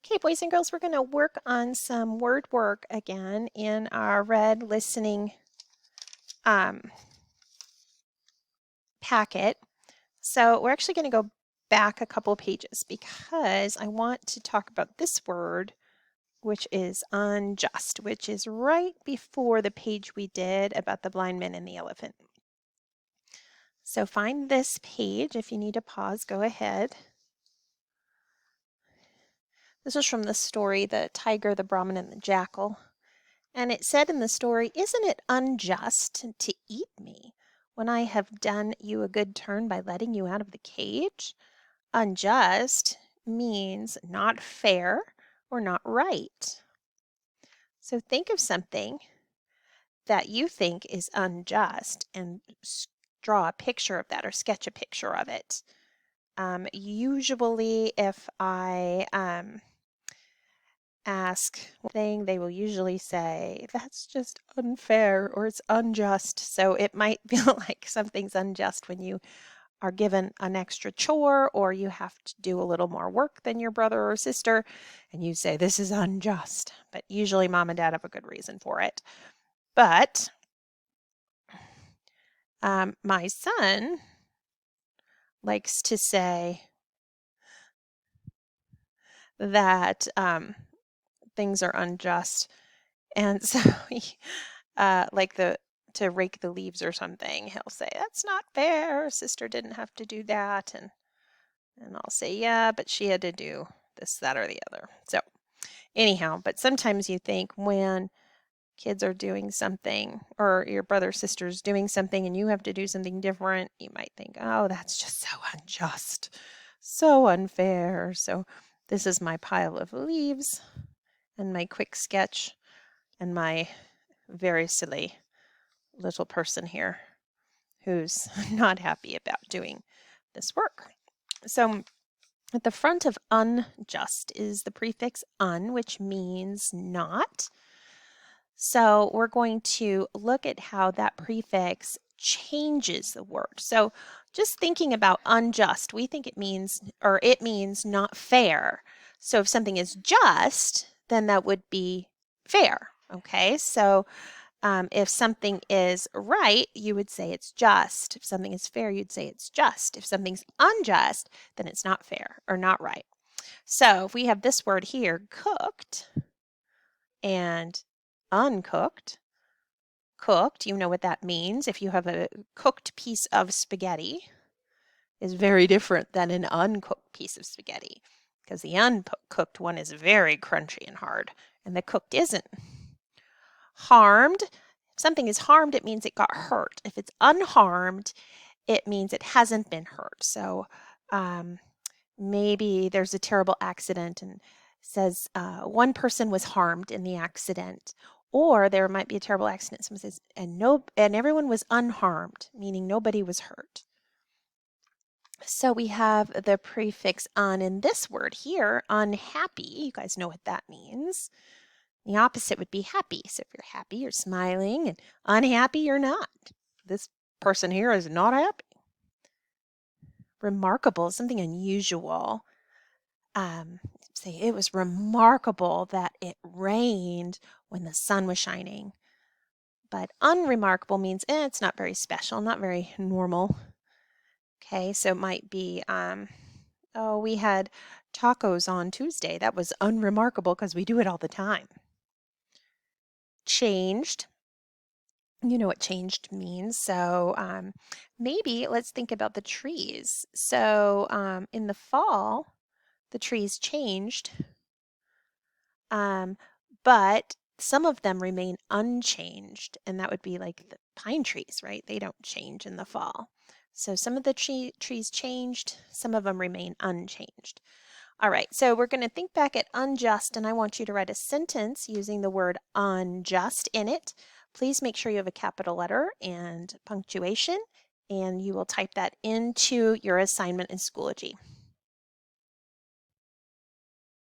Okay, boys and girls, we're going to work on some word work again in our read listening packet. So we're actually going to go back a couple of pages because I want to talk about this word, which is unjust, which is right before the page we did about the blind man and the elephant. So find this page. If you need to pause, go ahead. This is from the story, The Tiger, the Brahmin, and the Jackal. And it said in the story, "Isn't it unjust to eat me when I have done you a good turn by letting you out of the cage?" Unjust means not fair or not right. So think of something that you think is unjust and draw a picture of that or sketch a picture of it. Usually if I ask one thing, they will usually say, "That's just unfair," or "It's unjust." So it might feel like something's unjust when you are given an extra chore or you have to do a little more work than your brother or sister, and you say, "This is unjust." But usually mom and dad have a good reason for it. But my son likes to say that things are unjust. And so he, to rake the leaves or something, he'll say, "That's not fair. Sister didn't have to do that." And I'll say, "Yeah, but she had to do this, that, or the other." So anyhow, but sometimes you think when kids are doing something or your brother or sister's doing something and you have to do something different, you might think, "Oh, that's just so unjust, so unfair." So this is my pile of leaves and my quick sketch and my very silly little person here who's not happy about doing this work. So at the front of unjust is the prefix un, which means not. So we're going to look at how that prefix changes the word. So just thinking about unjust, we think it means not fair. So if something is just, then that would be fair. Okay, so if something is right, you would say it's just. If something is fair, you'd say it's just. If something's unjust, then it's not fair or not right. So if we have this word here, cooked, and uncooked, cooked, you know what that means. If you have a cooked piece of spaghetti, is very different than an uncooked piece of spaghetti because the uncooked one is very crunchy and hard, and the cooked isn't. Harmed, if something is harmed, it means it got hurt. If it's unharmed, it means it hasn't been hurt. So maybe there's a terrible accident and says one person was harmed in the accident, or there might be a terrible accident. Someone says, and everyone was unharmed, meaning nobody was hurt. So we have the prefix un in this word here, unhappy. You guys know what that means. The opposite would be happy. So if you're happy, you're smiling, and unhappy, you're not. This person here is not happy. Remarkable, something unusual. Say it was remarkable that it rained when the sun was shining. But unremarkable means it's not very special, not very normal. Okay, so it might be, oh, we had tacos on Tuesday. That was unremarkable because we do it all the time. Changed. You know what changed means. So maybe let's think about the trees. So in the fall, the trees changed, but some of them remain unchanged, and that would be like the pine trees, right? They don't change in the fall. So some of the trees changed, some of them remain unchanged. All right, so we're going to think back at unjust, and I want you to write a sentence using the word unjust in it. Please make sure you have a capital letter and punctuation, and you will type that into your assignment in Schoology.